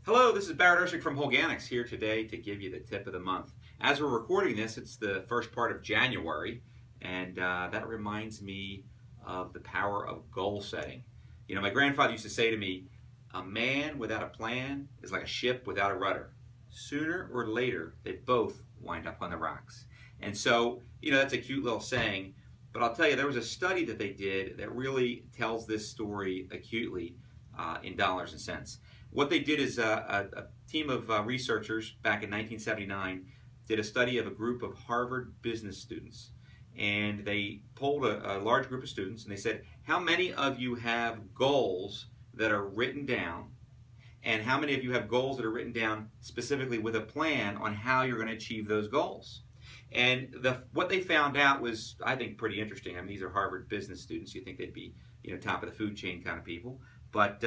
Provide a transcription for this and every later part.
Hello, this is Barrett Ersek from Holganix here today to give you the tip of the month. As we're recording this, it's the first part of January, and that reminds me of the power of goal setting. You know, my grandfather used to say to me, a man without a plan is like a ship without a rudder. Sooner or later, they both wind up on the rocks. And so, you know, that's a cute little saying, but I'll tell you, there was a study that they did that really tells this story acutely in dollars and cents. What they did is a team of researchers back in 1979 did a study of a group of Harvard business students. And they polled a large group of students and they said, how many of you have goals that are written down? And how many of you have goals that are written down specifically with a plan on how you're going to achieve those goals? And what they found out was, I think, pretty interesting. I mean, these are Harvard business students. You'd think they'd be, you know, top of the food chain kind of people. But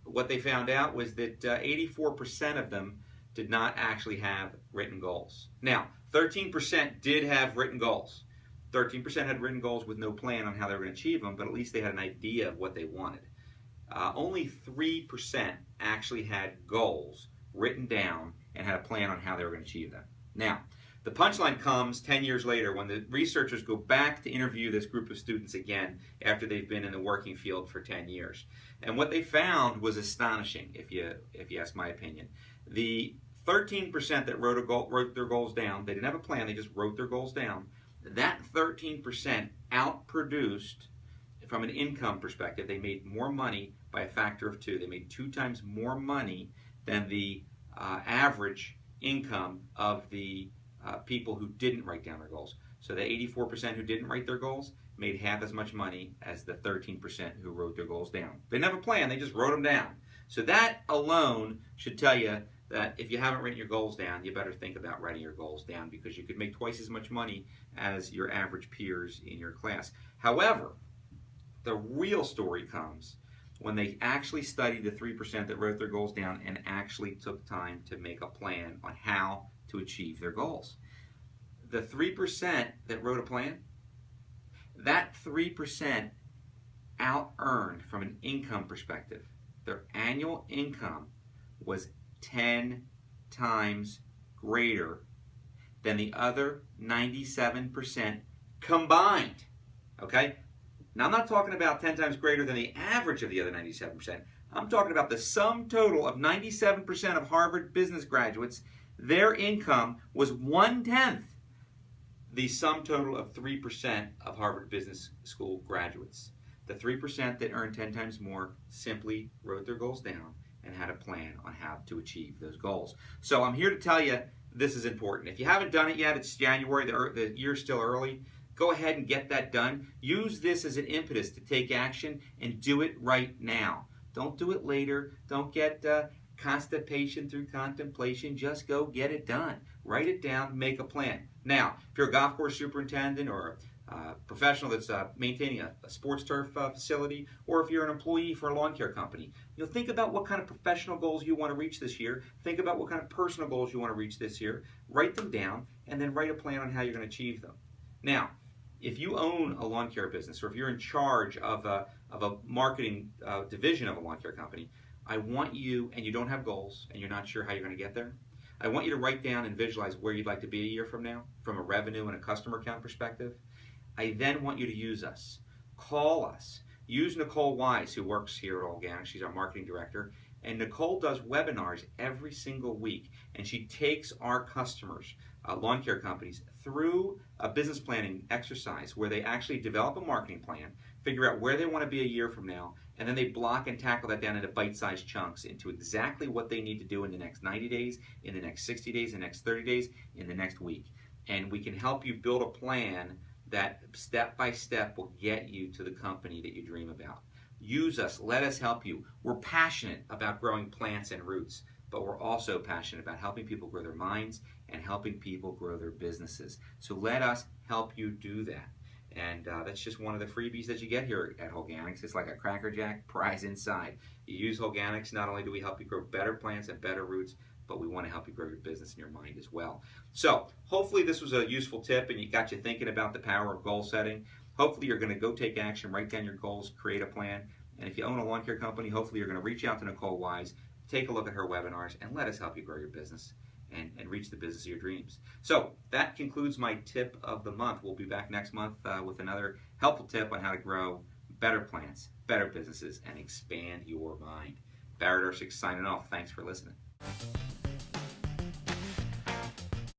what they found out was that 84% of them did not actually have written goals. Now, 13% did have written goals. 13% had written goals with no plan on how they were going to achieve them, but at least they had an idea of what they wanted. Only 3% actually had goals written down and had a plan on how they were going to achieve them. Now, the punchline comes 10 years later when the researchers go back to interview this group of students again after they've been in the working field for 10 years. And what they found was astonishing, if you ask my opinion. The 13% that wrote their goals down, they didn't have a plan, they just wrote their goals down. That 13% outproduced, from an income perspective, they made more money by a factor of 2. They made 2 times more money than the average income of the people who didn't write down their goals. So the 84% who didn't write their goals made half as much money as the 13% who wrote their goals down. They didn't have a plan, they just wrote them down. So that alone should tell you that if you haven't written your goals down, you better think about writing your goals down, because you could make twice as much money as your average peers in your class. However, the real story comes when they actually studied the 3% that wrote their goals down and actually took time to make a plan on how to achieve their goals. The 3% that wrote a plan, that 3% out-earned from an income perspective. Their annual income was 10 times greater than the other 97% combined. Okay? Now, I'm not talking about 10 times greater than the average of the other 97%. I'm talking about the sum total of 97% of Harvard business graduates. Their income was 1/10 the sum total of 3% of Harvard Business School graduates. The 3% that earned 10 times more simply wrote their goals down and had a plan on how to achieve those goals. So I'm here to tell you this is important. If you haven't done it yet, it's January, the year's still early. Go ahead and get that done. Use this as an impetus to take action and do it right now. Don't do it later. Don't get constipation through contemplation. Just go get it done. Write it down, make a plan. Now, if you're a golf course superintendent or a professional that's maintaining a sports turf facility, or if you're an employee for a lawn care company, you'll think about what kind of professional goals you want to reach this year. Think about what kind of personal goals you want to reach this year. Write them down, and then write a plan on how you're going to achieve them. Now, if you own a lawn care business, or if you're in charge of a marketing division of a lawn care company, I want you, and you don't have goals, and you're not sure how you're going to get there, I want you to write down and visualize where you'd like to be a year from now, from a revenue and a customer count perspective. I then want you to use us. Call us. Use Nicole Wise, who works here at Holganix. She's our marketing director. And Nicole does webinars every single week, and she takes our customers, lawn care companies, through a business planning exercise where they actually develop a marketing plan, figure out where they want to be a year from now, and then they block and tackle that down into bite-sized chunks into exactly what they need to do in the next 90 days, in the next 60 days, in the next 30 days, in the next week. And we can help you build a plan that step by step will get you to the company that you dream about. Use us. Let us help you. We're passionate about growing plants and roots, but we're also passionate about helping people grow their minds and helping people grow their businesses. So let us help you do that. And that's just one of the freebies that you get here at Holganix. It's like a Cracker Jack prize inside. You use Holganix, not only do we help you grow better plants and better roots, but we want to help you grow your business and your mind as well. So hopefully this was a useful tip and it got you thinking about the power of goal setting. Hopefully you're going to go take action, write down your goals, create a plan. And if you own a lawn care company, hopefully you're going to reach out to Nicole Wise, take a look at her webinars and let us help you grow your business and reach the business of your dreams. So that concludes my tip of the month. We'll be back next month with another helpful tip on how to grow better plans, better businesses, and expand your mind. Barrett Ersek signing off. Thanks for listening.